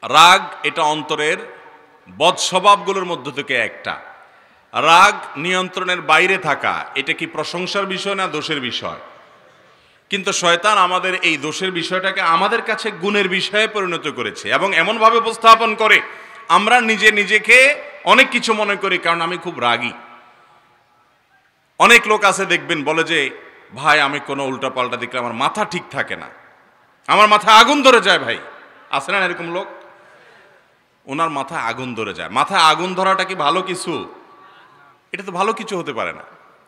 রাগ এটা অন্তরের বদ স্বভাবগুলোর মধ্য থেকে একটা। রাগ নিয়ন্ত্রণের বাইরে থাকা, এটা কি প্রশংসার বিষয় না দোষের বিষয়? কিন্তু শয়তান আমাদের এই দোষের বিষয়টাকে আমাদের কাছে গুণের বিষয়ে পরিণত করেছে এবং এমনভাবে উপস্থাপন করে আমরা নিজেকে অনেক কিছু মনে করি, কারণ আমি খুব রাগী। অনেক লোক আছে দেখবেন বলে যে ভাই আমি কোনো উল্টাপাল্টা দেখলে আমার মাথা ঠিক থাকে না, আমার মাথায় আগুন ধরে যায়। ভাই আছে না এরকম লোক? ওনার মাথায় আগুন ধরে যায়। মাথায় আগুন ধরাটা কি ভালো কিছু? এটা তো ভালো কিছু হতে পারে না।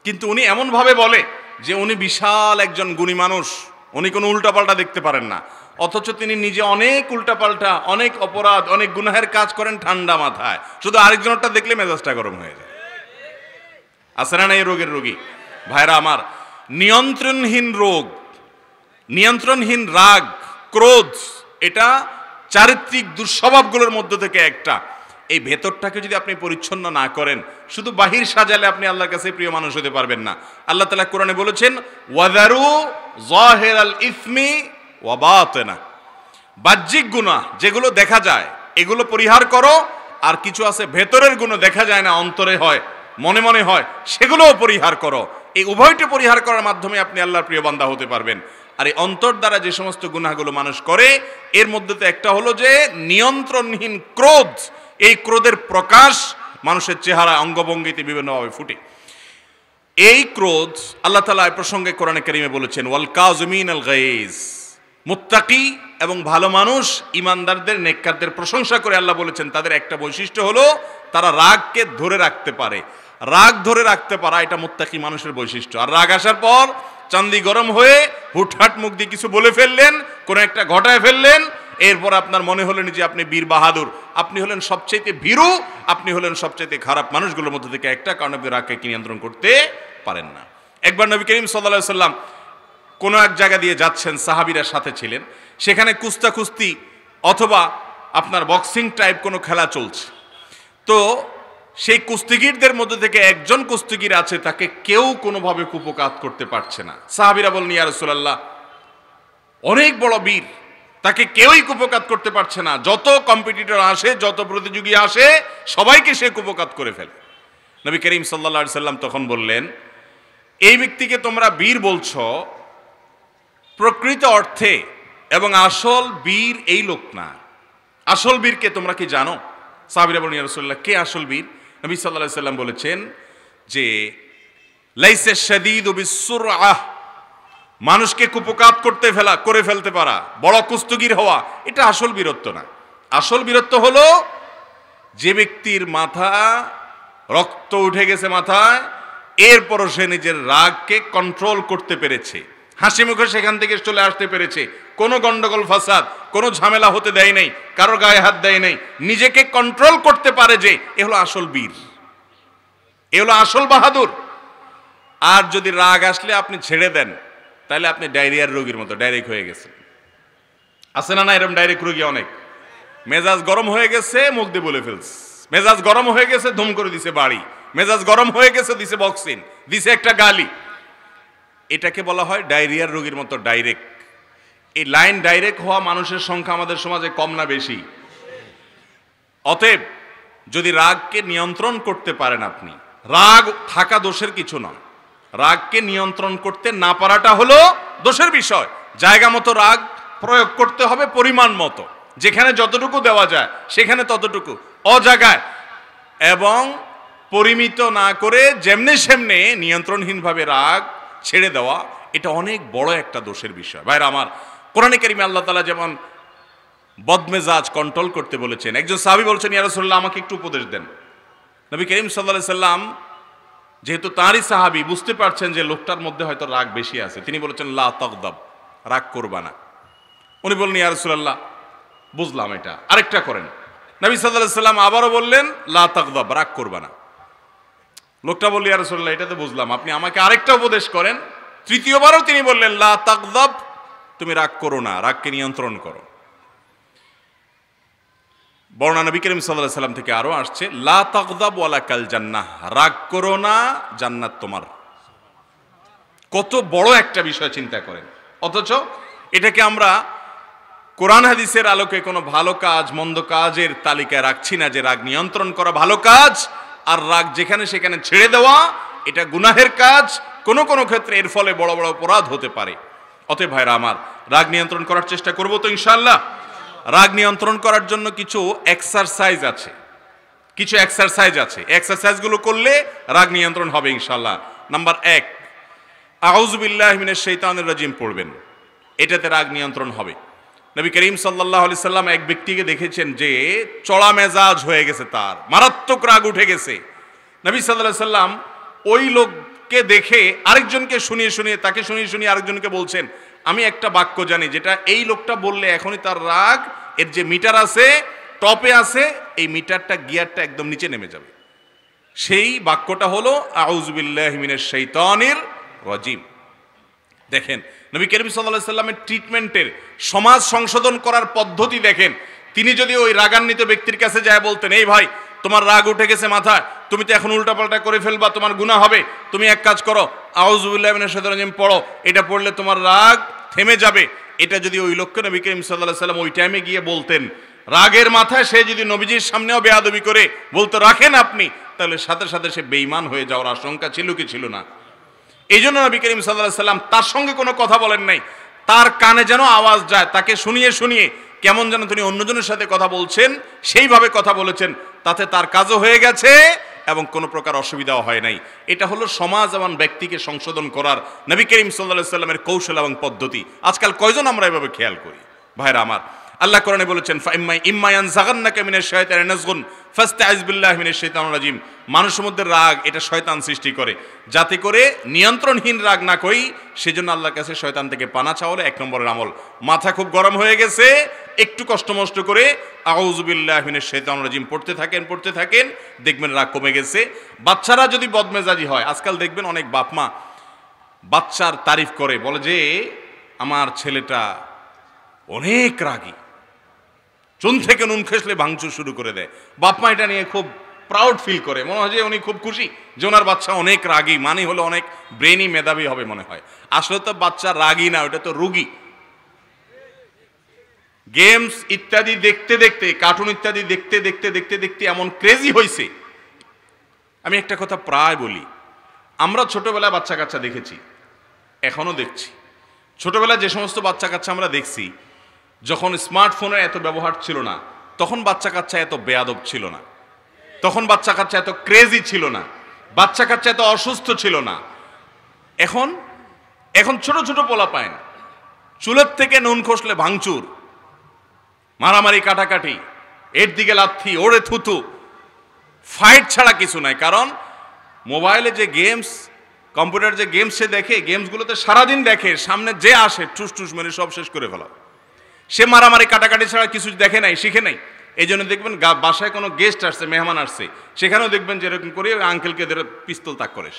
কিন্তু উনি এমনভাবে বলে যে উনি বিশাল একজন গুণী মানুষ, উনি কোনো উল্টাপাল্টা দেখতে পারেন না, অথচ তিনি নিজে অনেক উল্টাপাল্টা, অনেক অপরাধ, অনেক গুনাহের কাজ করেন ঠান্ডা মাথায়। শুধু আরেকজনটা দেখলে মেজাজটা গরম হয়ে যায়। আছে না এই রোগের রোগী? ভাইরা আমার, নিয়ন্ত্রণহীন রোগ, নিয়ন্ত্রণহীন রাগ, ক্রোধ, এটা চারিত্রিক দুঃস্বভাবগুলোর মধ্য থেকে একটা। এই ভেতরটাকে যদি আপনি পরিচ্ছন্ন না করেন, শুধু বাহির সাজালে আপনি আল্লাহর কাছে প্রিয় মানুষ হতে পারবেন না। আল্লাহ তাআলা কোরআনে বলেছেন ওয়াযারু যাহিরাল ইসমি ওয়া বাতিনা, বাহ্যিক গুনাহ যেগুলো দেখা যায় এগুলো পরিহার করো, আর কিছু আছে ভেতরের গুনাহ দেখা যায় না, অন্তরে হয়, মনে মনে হয়, সেগুলোও পরিহার করো। এই উভয়টি পরিহার করার মাধ্যমে আপনি আল্লাহর প্রিয় বান্দা হতে পারবেন। আর এই অন্তর দ্বারা যে সমস্ত গুনাহগুলো মানুষ করে, এর মধ্যে তো একটা হলো যে নিয়ন্ত্রণহীন ক্রোধ। এই ক্রোধের প্রকাশ মানুষের চেহারা অঙ্গভঙ্গিতে বিভিন্নভাবে ফুটে। এই ক্রোধ আল্লাহ তাআলা এই প্রসঙ্গে কোরআনে কারীমে বলেছেন ওয়াল কাযিমিনাল গায়জ। মুত্তাকি এবং ভালো মানুষ, ইমানদারদের, নেককারদের প্রশংসা করে আল্লাহ বলেছেন তাদের একটা বৈশিষ্ট্য হলো তারা রাগকে ধরে রাখতে পারে। রাগ ধরে রাখতে পারা এটা মুত্তাকি মানুষের বৈশিষ্ট্য। আর রাগ আসার পর চান্দি গরম হয়ে হুটহাট মুখ দিয়ে কিছু বলে ফেললেন, কোনো একটা ঘটায় ফেললেন, এরপর আপনার মনে হলেন যে আপনি বীর বাহাদুর, আপনি হলেন সবচাইতে ভীরু, আপনি হলেন সবচাইতে খারাপ মানুষগুলোর মধ্যে থেকে একটা, কারণ আপনি রাগকে নিয়ন্ত্রণ করতে পারেন না। একবার নবী করিম সাল্লাল্লাহু আলাইহি সাল্লাম কোনো এক জায়গা দিয়ে যাচ্ছেন, সাহাবীরা সাথে ছিলেন, সেখানে কুস্তি অথবা আপনার বক্সিং টাইপ কোনো খেলা চলছে। তো সেই কুস্তিগীরদের মধ্যে থেকে একজন কুস্তিগীর আছে, তাকে কেউ কোনোভাবে কুপকাত করতে পারছে না। সাহাবীরা বললেন ইয়া রাসূলুল্লাহ, অনেক বড় বীর, তাকে কেউই কুপকাত করতে পারছে না, যত কম্পিটিটর আসে, যত প্রতিযোগী আসে, সবাইকে সে কুপকাত করে ফেলে। নবী করিম সাল্লাল্লাহু আলাইহি সাল্লাম তখন বললেন, এই ব্যক্তিকে তোমরা বীর বলছো, প্রকৃত অর্থে এবং আসল বীর এই লোক না। আসল বীরকে তোমরা কি জানো? সাহাবীরা বলেন ইয়া রাসূলুল্লাহ, কে আসল বীর? নবী সাল্লাল্লাহু আলাইহি সাল্লাম বলেছেন যে লাইসা শাদীদু বিসসুরআহ, মানুষকে কুপকাত করে ফেলতে পারা, বড় কুস্তিগীর হওয়া, এটা আসল বীরত্ব না। আসল বীরত্ব হলো যে ব্যক্তির মাথা রক্ত উঠে গেছে মাথায়, এরপরও সে নিজের রাগকে কন্ট্রোল করতে পেরেছে, হাসি মুখে সেখান থেকে চলে আসতে পেরেছে, কোনো গন্ডগোল ফাসাদ, কোনো ঝামেলা হতে দেয় নাই, কারো গায়ে হাত দেয় নাই, নিজেকে কন্ট্রোল করতে পারে, যে এ হলো আসল বীর, এ হলো আসল বাহাদুর। আর যদি রাগ আসলে আপনি ছেড়ে দেন, তাহলে আপনি ডায়রিয়ার রোগীর মতো ডাইরেক্ট হয়ে গেছেন। আছে না এরকম ডাইরেক্ট রোগী অনেক? মেজাজ গরম হয়ে গেছে, মুখ দিয়ে বলে ফেলছে, মেজাজ গরম হয়ে গেছে, ধুম করে দিছে বাড়ি, মেজাজ গরম হয়ে গেছে, দিছে বক্সিং, দিছে একটা গালি। এটাকে বলা হয় ডায়রিয়ার রোগীর মতো ডাইরেক্ট। এই লাইন ডাইরেক্ট হওয়া মানুষের সংখ্যা আমাদের সমাজে কম না বেশি? অতএব যদি রাগকে নিয়ন্ত্রণ করতে পারেন আপনি, রাগ থাকা দোষের কিছু নয়, রাগকে নিয়ন্ত্রণ করতে না পারাটা হলো দোষের বিষয়। জায়গা মতো রাগ প্রয়োগ করতে হবে, পরিমাণ মতো, যেখানে যতটুকু দেওয়া যায় সেখানে ততটুকু, অজাগায় এবং পরিমিত না করে যেমনি সেমনে নিয়ন্ত্রণহীনভাবে রাগ ছেড়ে দেওয়া, এটা অনেক বড় একটা দোষের বিষয়। ভাইরা আমার, কোরআনে কারিমে আল্লাহ তাআলা যেমন বদমেজাজ কন্ট্রোল করতে বলেছেন, একজন সাহাবী বলছেন ইয়া রাসূলুল্লাহ, আমাকে একটু উপদেশ দেন। নবী করিম সাল্লাল্লাহু আলাইহি সাল্লাম যেহেতু তাঁরই সাহাবী, বুঝতে পারছেন যে লোকটার মধ্যে হয়তো রাগ বেশি আছে, তিনি বলেছেন লা তাগদাব, রাগ করবা না। উনি বললেন ইয়া রাসূলুল্লাহ, বুঝলাম, এটা আরেকটা করেন। নবী সাল্লাল্লাহু আলাইহি সাল্লাম আবারও বললেন লা তাগদাব, রাগ করবা না। লোকটা বলল ইয়া রাসূলুল্লাহ, এটা তো বুঝলাম, আপনি আমাকে আরেকটা উপদেশ করেন। তৃতীয়বারও তিনি বললেন লা তাগদাব, তুমি রাগ করো না, রাগকে নিয়ন্ত্রণ করো। বর্ণনা নবী করিম সাল্লাল্লাহু আলাইহি সাল্লাম থেকে আরো আসছে লা তাগদাব ওয়ালাকাল জান্নাহ, রাগ করো না, জান্নাত তোমার। কত বড় একটা বিষয় চিন্তা করেন, অথচ এটাকে আমরা কোরআন হাদিসের আলোকে কোনো ভালো কাজ মন্দ কাজের তালিকায় রাখছি না যে রাগ নিয়ন্ত্রণ করা ভালো কাজ, আর রাগ যেখানে সেখানে ছেড়ে দেওয়া এটা গুনাহের কাজ। কোনো কোনো ক্ষেত্রে এর ফলে বড় বড় অপরাধ হতে পারে। অতএব ভাইরা আমার, রাগ নিয়ন্ত্রণ করার চেষ্টা করব তো ইনশাআল্লাহ। রাগ নিয়ন্ত্রণ করার জন্য কিছু এক্সারসাইজ আছে, এক্সারসাইজগুলো করলে রাগ নিয়ন্ত্রণ হবে ইনশাআল্লাহ। নাম্বার 1, আউযু বিল্লাহি মিনাশ শাইতানির রাজিম পড়বেন, এটাতে রাগ নিয়ন্ত্রণ হবে। নবী করিম সাল্লাল্লাহু আলাইহি সাল্লাম এক ব্যক্তিকে দেখেছেন যে চড়া মেজাজ হয়ে গেছে, তার মারাত্মক রাগ উঠে গেছে। নবী সাল্লাল্লাহু আলাইহি সাল্লাম ওই লোককে দেখে আরেকজনকে শুনিয়ে তাকে শুনিয়ে আরেকজনকে বলছেন, আমি একটা বাক্য জানি যেটা এই লোকটা বললে এখনই তার রাগ এর যে মিটার আছে টপে আছে, এই মিটারটা গিয়ারটা একদম নিচে নেমে যাবে। সেই বাক্যটা হলো আউযু বিল্লাহি মিনাশ শাইতানির রাজিম। দেখেন নবী করিম সাল্লাল্লাহু আলাইহি সাল্লামের ট্রিটমেন্টের সমাজ সংশোধন করার পদ্ধতি দেখেন। তিনি যদি ওই রাগান্বিত ব্যক্তির কাছে যায় বলতেন, এই ভাই তোমার রাগ উঠে গেছে মাথায়, তুমি তো এখন উল্টাপাল্টা করে ফেলবা, তোমার গুনাহ হবে, তুমি এক কাজ করো আউযু বিল্লাহি মিনাশ শাইতানির রাজিম পড়ো, এটা পড়লে তোমার রাগ থেমে যাবে। এটা যদি ওই লোককে নবী করিম সাল্লাল্লাহু আলাইহি সাল্লাম ওই টাইমে গিয়ে বলতেন, রাগের মাথায় সে যদি নবীজির সামনেও বেয়াদবি করে বলতো রাখেন আপনি, তাহলে সাথে সাথে সে বেঈমান হয়ে যাওয়ার আশঙ্কা ছিল কি ছিল না? এই জন্য নবী করিম সাল্লাল্লাহু আলাইহি সাল্লাম তার সঙ্গে কোনো কথা বলেন নাই। তার কানে যেন আওয়াজ যায়, তাকে শুনিয়ে কেমন যেন তিনি অন্যজনের সাথে কথা বলছেন সেইভাবে কথা বলেছেন, তাতে তার কাজও হয়ে গেছে এবং কোনো প্রকার অসুবিধাও হয় নাই। এটা হলো সমাজ এবং ব্যক্তিকে সংশোধন করার নবী করিম সাল্লাল্লাহু আলাইহি সাল্লামের কৌশল এবং পদ্ধতি। আজকাল কয়জন আমরা এভাবে খেয়াল করি? ভাইরা আমার, আল্লাহ কোরআনে বলেছেন, ইম্মা ইয়ানজাগান্নাকা মিনাশ শাইতানি নাজগুন ফাস্তাইজ বিল্লাহি মিনাশ শাইতানির রাজিম। মানুষের মধ্যে রাগ এটা শয়তান সৃষ্টি করে, যাতে করে নিয়ন্ত্রণহীন রাগ না করি, সেজন্য আল্লাহর কাছে শয়তান থেকে পানা চাওয়া হলো 1 নম্বরের আমল। মাথা খুব গরম হয়ে গেছে, একটু কষ্ট করে আউযু বিল্লাহি মিনাশ শাইতানির রাজিম পড়তে থাকেন, দেখবেন রাগ কমে গেছে। বাচ্চারা যদি বদমেজাজি হয়, আজকাল দেখবেন অনেক বাপ মা বাচ্চার তারিফ করে, বলে যে আমার ছেলেটা অনেক রাগী, চুন থেকে নুন খসলে ভাঙচুর শুরু করে দেয়। বাপ মা এটা নিয়ে খুব প্রাউড ফিল করে, মনে হয় যে উনি খুব খুশি যে ওনার বাচ্চা অনেক রাগী, মানে হলো অনেক ব্রেনি মেধাবী হবে মনে হয়। আসলে তো বাচ্চা রাগী না, ওটা তো রোগী। গেমস ইত্যাদি দেখতে কার্টুন ইত্যাদি দেখতে এমন ক্রেজি হয়েছে। আমি একটা কথা প্রায় বলি, আমরা ছোটবেলায় বাচ্চা কাচ্চা দেখেছি, এখনো দেখছি। ছোটবেলায় যে সমস্ত বাচ্চা কাচ্চা আমরা দেখছি, যখন স্মার্টফোনের এত ব্যবহার ছিল না, তখন বাচ্চা কাচ্চা এত বেয়াদব ছিল না, তখন বাচ্চা কাচ্চা এত ক্রেজি ছিল না, বাচ্চা কাচ্চা এত অসুস্থ ছিল না। এখন ছোট পোলাপাইন, চুলের থেকে নুন খসলে ভাঙচুর, মারামারি কাটাকাটি, এর দিকে লাথি, ওরে থুতু, ফাইট ছাড়া কিছু নাই। কারণ মোবাইলে যে গেমস, কম্পিউটার যে গেমস সে দেখে, গেমসগুলোতে সারাদিন দেখে, সামনে যে আসে ঠুস মেরে সব শেষ করে ফেলা। সে মারামারি কাটাকাটি ছাড়া কিছু দেখে নাই, শিখে নাই। এই জন্য দেখবেন বাসায় কোনো গেস্ট আসছে, মেহমান আসছে, সেখানেও দেখবেন যেরকম করে আঙ্কেলকে ধরে পিস্তল তাক করে,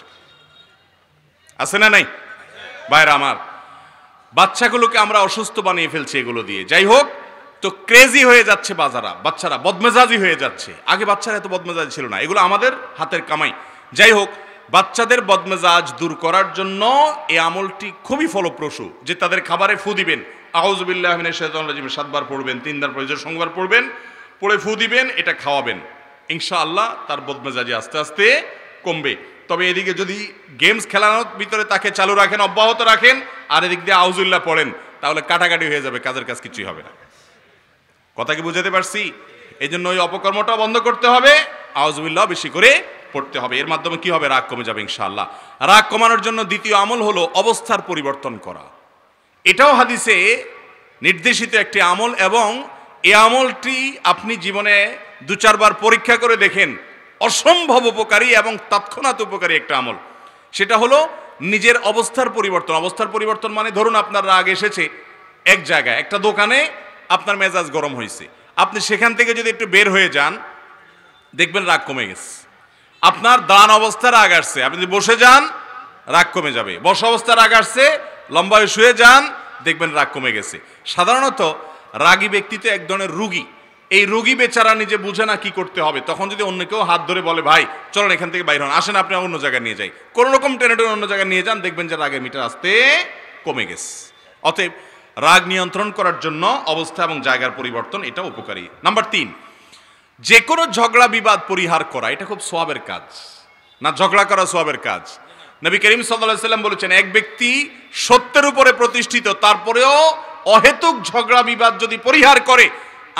আছে না নাই? ভাইরা আমার, বাচ্চাগুলোকে আমরা অসুস্থ বানিয়ে ফেলছি এগুলো দিয়ে। যাই হোক, তো ক্রেজি হয়ে যাচ্ছে বাচ্চারা বদমেজাজি হয়ে যাচ্ছে। আগে বাচ্চারা এত বদমেজাজি ছিল না, এগুলো আমাদের হাতের কামাই। যাই হোক, বাচ্চাদের বদমেজাজ দূর করার জন্য এই আমলটি খুবই ফলপ্রসূ, যে তাদের খাবারে ফু দিবেন, আউযু বিল্লাহি মিনাশ শাইতানির রাজিম 7 বার পড়বেন, 3 বার পরে সংবার পড়বেন, পড়ে ফু দিবেন, এটা খাওয়াবেন, ইনশাআল্লাহ তার বদমেজাজি আস্তে আস্তে কমবে। তবে এদিকে যদি গেমস খেলানোর ভিতরে তাকে চালু রাখেন, অব্যাহত রাখেন, আর এদিক দিয়ে আউযুল্লাহ পড়েন, তাহলে কাটাকাটি হয়ে যাবে, কাজের কাজ কিছুই হবে না। কথা কি বুঝাতে পারছি? এই জন্য ওই অপকর্মটা বন্ধ করতে হবে, আউযুবিল্লাহ বেশি করে পড়তে হবে। এর মাধ্যমে কি হবে? রাগ কমে যাবে ইনশাআল্লাহ। রাগ কমানোর জন্য দ্বিতীয় আমল হলো অবস্থার পরিবর্তন করা। এটাও হাদিসে নির্দেশিত একটি আমল, এবং এই আমলটি আপনি জীবনে 2-4 বার পরীক্ষা করে দেখেন, অসম্ভব উপকারী এবং তৎক্ষণাৎ উপকারী একটা আমল। সেটা হলো নিজের অবস্থার পরিবর্তন। অবস্থার পরিবর্তন মানে ধরুন আপনার রাগ এসেছে এক জায়গায়, একটা দোকানে আপনার মেজাজ গরম হয়েছে, আপনি সেখান থেকে যদি একটু বের হয়ে যান, দেখবেন রাগ কমে গেছে। আপনার দাঁড়ানো অবস্থা রাগ আসছে, আপনি যদি বসে যান রাগ কমে যাবে। বসা অবস্থা রাগ আসছে, লম্বা হয়ে শুয়ে যান, দেখবেন রাগ কমে গেছে। সাধারণত রাগী ব্যক্তি তো এক ধরনের রুগী। এই রুগী বেচারা নিজে বুঝে না কি করতে হবে, তখন যদি অন্য কেউ হাত ধরে বলে, ভাই চলেন এখান থেকে বাইরে হন, আসেন আপনি অন্য জায়গায় নিয়ে যাই, কোনো রকম টেনে অন্য জায়গায় নিয়ে যান, দেখবেন যে রাগের মিটার আস্তে কমে গেছে। অতএব রাগ নিয়ন্ত্রণ করার জন্য অবস্থা এবং জায়গার পরিবর্তন এটা উপকারী। নাম্বার 3, যে কোনো ঝগড়া বিবাদ পরিহার করা, এটা খুব সওয়াবের কাজ না? ঝগড়া করা সওয়াবের কাজ। নবী করিম সাল্লাল্লাহু আলাইহি ওয়াসাল্লাম বলেছেন, এক ব্যক্তি সত্যের উপরে প্রতিষ্ঠিত, তারপরেও অহেতুক ঝগড়া বিবাদ যদি পরিহার করে,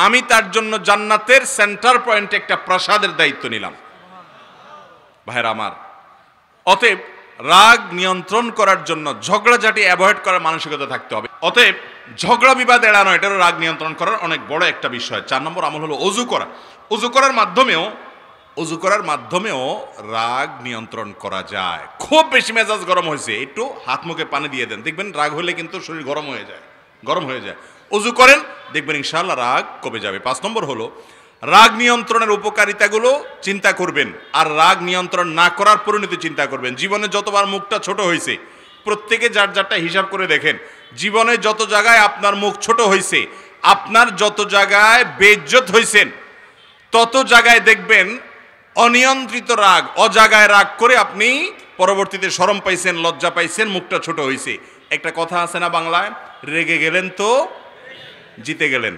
আমি তার জন্য জান্নাতের সেন্টার পয়েন্টে একটা প্রাসাদের দায়িত্ব নিলাম। ভাইরা আমার, অতএব রাগ নিয়ন্ত্রণ করার জন্য ঝগড়াঝাটি অ্যাভয়েড করার মানসিকতা থাকতে হবে। অতএব ঝগড়া বিবাদ এড়ানো, এটারও রাগ নিয়ন্ত্রণ করার অনেক বড় একটা বিষয়। 4 নম্বর আমল হলো অজু করা। অজু করার মাধ্যমেও রাগ নিয়ন্ত্রণ করা যায়। খুব বেশি মেজাজ গরম হয়েছে, একটু হাত মুখে পানি দিয়ে দেন, দেখবেন রাগ হলে কিন্তু শরীর গরম হয়ে যায়। অজু করেন, দেখবেন ইনশাআল্লাহ রাগ কমে যাবে। 5 নম্বর হলো রাগ নিয়ন্ত্রণের উপকারিতাগুলো চিন্তা করবেন, আর রাগ নিয়ন্ত্রণ না করার পরিণতি চিন্তা করবেন। জীবনে যতবার মুখটা ছোট হয়েছে, প্রত্যেকে যারটা হিসাব করে দেখেন, জীবনে যত জায়গায় আপনার মুখ ছোট হয়েছে, আপনার যত জায়গায় বেইজ্জত হয়েছেন, তত জায়গায় দেখবেন অনিয়ন্ত্রিত রাগ, অজাগায় রাগ করে আপনি পরবর্তীতে শরম পাইছেন, লজ্জা পাইছেন, মুখটা ছোট হয়েছে। একটা কথা আছে না বাংলায়, রেগে গেলেন তো জিতে গেলেন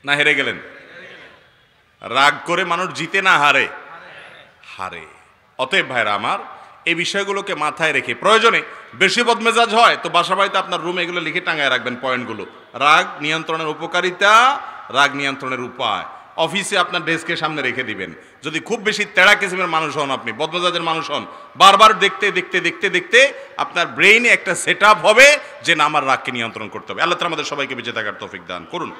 না হেরে গেলেন? রাগ করে মানুষ জিতে না হারে? অতএব ভাইরা আমার, এই বিষয়গুলোকে মাথায় রেখে প্রয়োজনে বেশি বদমেজাজ হয় তো বাসা বাড়িতে আপনার রুমে এগুলো লিখে টাঙায় রাখবেন পয়েন্টগুলো। রাগ নিয়ন্ত্রণের উপকারিতা, রাগ নিয়ন্ত্রণের উপায় অফিসে আপনার ডেস্কের সামনে রেখে দিবেন। যদি খুব বেশি তেড়া কিসিমের মানুষ হন, আপনি বদমেজাজের মানুষ হন, বারবার দেখতে আপনার ব্রেইনে একটা সেট আপ হবে যে না, আমার রাগকে নিয়ন্ত্রণ করতে হবে। আল্লাহ তাআলা আমাদের সবাইকে বেঁচে থাকার তৌফিক দান করুন।